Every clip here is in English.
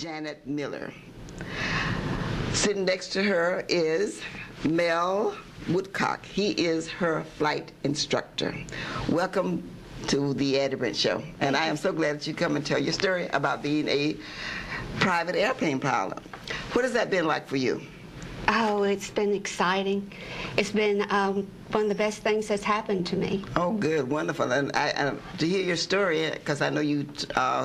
Janet Miller. Sitting next to her is Mel Woodcock. He is her flight instructor. Welcome to the Addie Brent Show. And I am so glad that you come and tell your story about being a private airplane pilot. What has that been like for you? Oh, it's been exciting. It's been one of the best things that's happened to me. Oh, good, wonderful. And to hear your story, because I know you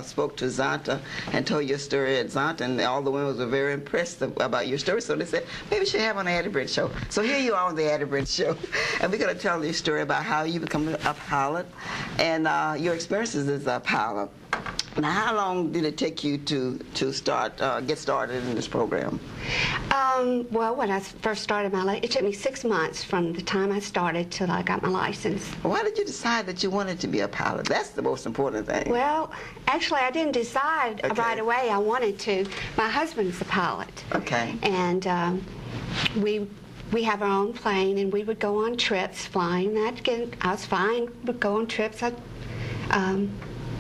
spoke to Zonta and told your story at Zonta, and all the women were very impressed about your story. So they said, maybe we should have on the Addie Brent Show. So here you are on the Addie Brent Show, and we're going to tell your story about how you become a pilot and your experiences as a pilot. Now, how long did it take you to get started in this program? Well, when I first started my life, it took me 6 months from the time I started till I got my license. Why did you decide that you wanted to be a pilot? That's the most important thing. Well, actually, I didn't decide right away I wanted to. My husband's a pilot. Okay. And we have our own plane, and we would go on trips flying. I was fine. Would go on trips. I'd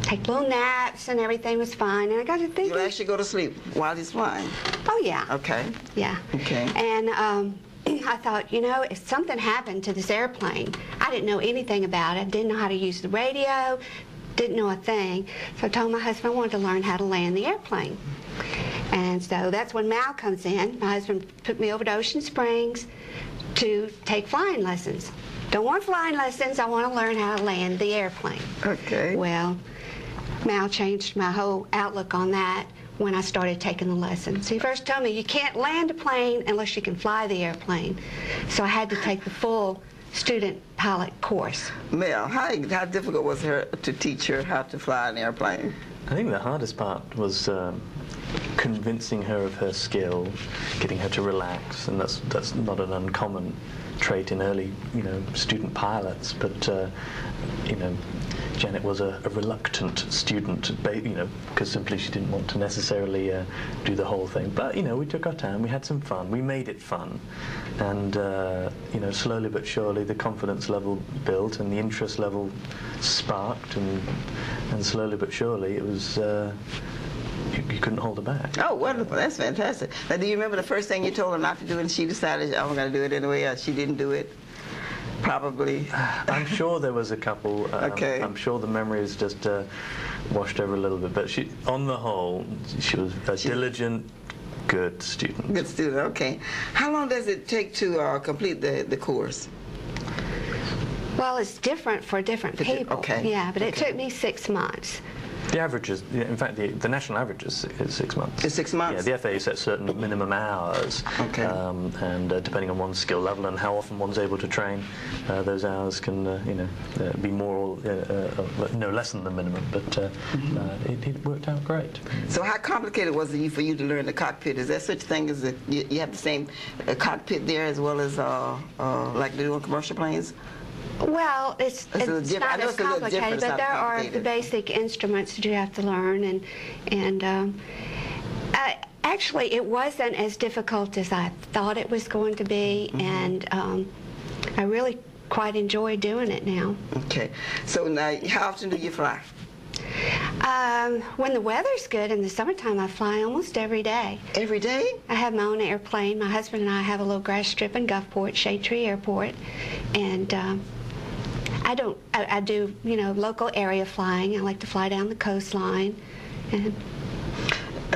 take little naps, and everything was fine. And I got to thinking. You'll actually go to sleep while he's flying? Oh, yeah. Okay. Yeah. Okay. And I thought, you know, if something happened to this airplane, I didn't know anything about it, didn't know how to use the radio, didn't know a thing. So I told my husband I wanted to learn how to land the airplane. And so that's when Mal comes in. My husband took me over to Ocean Springs to take flying lessons. Don't want flying lessons, I want to learn how to land the airplane. Okay. Well, Mal changed my whole outlook on that when I started taking the lessons. He first told me you can't land a plane unless you can fly the airplane. So I had to take the full student pilot course. Mel, how difficult was it to teach her how to fly an airplane? I think the hardest part was convincing her of her skill, getting her to relax, and that's not an uncommon trait in early, student pilots. But Janet was a reluctant student, because simply she didn't want to necessarily do the whole thing. But we took our time, we had some fun, we made it fun, and slowly but surely the confidence level built and the interest level sparked, and slowly but surely it was. You couldn't hold her back. Oh, wonderful. That's fantastic. Now, do you remember the first thing you told her not to do and she decided, oh, I'm going to do it anyway, or she didn't do it? Probably. I'm sure there was a couple. Okay. I'm sure the memory is just washed over a little bit. But on the whole, she was a diligent, good student. Good student, okay. How long does it take to complete the course? Well, it's different for different people. Okay. Yeah, but it took me 6 months. The average is, in fact, the national average is 6 months. It's 6 months? Yeah, the FAA sets certain minimum hours, and depending on one's skill level and how often one's able to train, those hours can, be more, no less than the minimum. But it worked out great. So how complicated was it for you to learn the cockpit? Is there such a thing as you have the same cockpit there as well as like they do on commercial planes? Well, it's not as complicated, but there are the basic instruments that you have to learn, and actually it wasn't as difficult as I thought it was going to be, and I really quite enjoy doing it now. Okay. So now, how often do you fly? When the weather's good in the summertime, I fly almost every day. Every day? I have my own airplane. My husband and I have a little grass strip in Gulfport, Shade Tree Airport, and I do, local area flying. I like to fly down the coastline.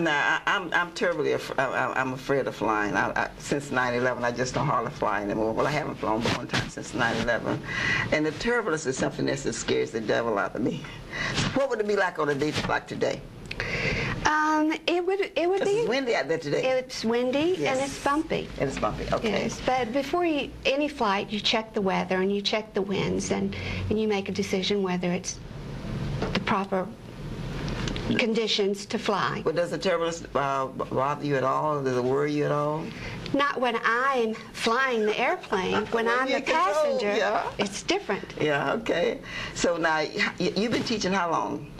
Now, I'm terribly I'm afraid of flying. Since 9/11, I just don't hardly fly anymore. Well, I haven't flown but one time since 9/11. And the turbulence is something that scares the devil out of me. So what would it be like on a day like today? It would be. It's windy out there today. It's windy and it's bumpy. And it's bumpy, okay. Yes, but before any flight, you check the weather and you check the winds, and you make a decision whether it's the proper conditions to fly. But does the turbulence bother you at all? Does it worry you at all? Not when I'm flying the airplane. When I'm the passenger, it's different. Yeah, okay. So now, you've been teaching how long?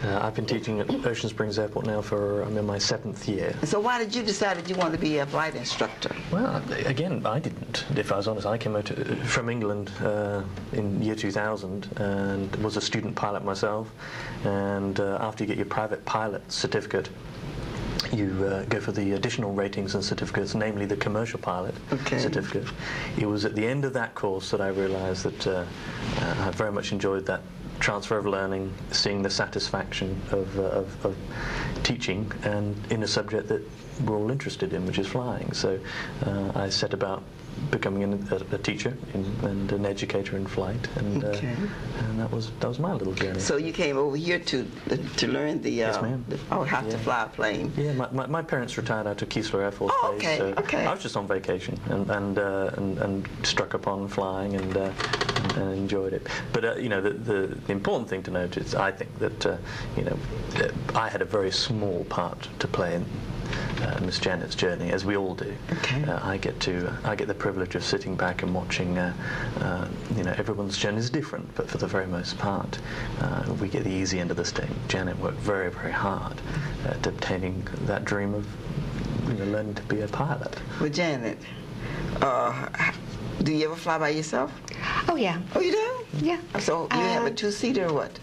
I've been teaching at Ocean Springs Airport now I'm in my 7th year. So why did you decide that you wanted to be a flight instructor? Well, again, I didn't, if I was honest. I came out from England in year 2000 and was a student pilot myself. And after you get your private pilot certificate, you go for the additional ratings and certificates, namely the commercial pilot certificate. It was at the end of that course that I realized that I very much enjoyed that transfer of learning, seeing the satisfaction of teaching and in a subject that we're all interested in, which is flying. So I set about becoming a teacher and an educator in flight, and that was my little journey. So you came over here to learn the yes, ma'am. How to fly a plane. Yeah, my parents retired out of Keesler Air Force Base, so I was just on vacation and struck upon flying and enjoyed it. But you know, the important thing to note is, I think that you know, I had a very small part to play in Miss Janet's journey, as we all do. I get the privilege of sitting back and watching. You know, everyone's journey is different, but for the very most part, we get the easy end of the stick. Janet worked very, very hard at obtaining that dream of, you know, learning to be a pilot. Well, Janet, do you ever fly by yourself? Oh yeah. Oh, you do? Yeah. So you have a two-seater or what?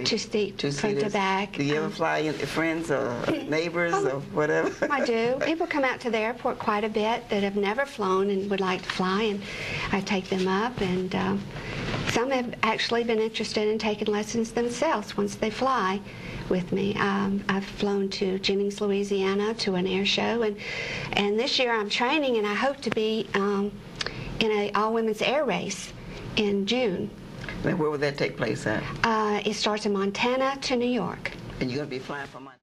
Two-seat, front to back. Do you ever fly in friends or neighbors or whatever? I do. People come out to the airport quite a bit that have never flown and would like to fly, and I take them up, and some have actually been interested in taking lessons themselves once they fly with me. I've flown to Jennings, Louisiana to an air show, and this year I'm training, and I hope to be in an all-women's air race in June. And where would that take place at? It starts in Montana to New York. And you're going to be flying from Montana?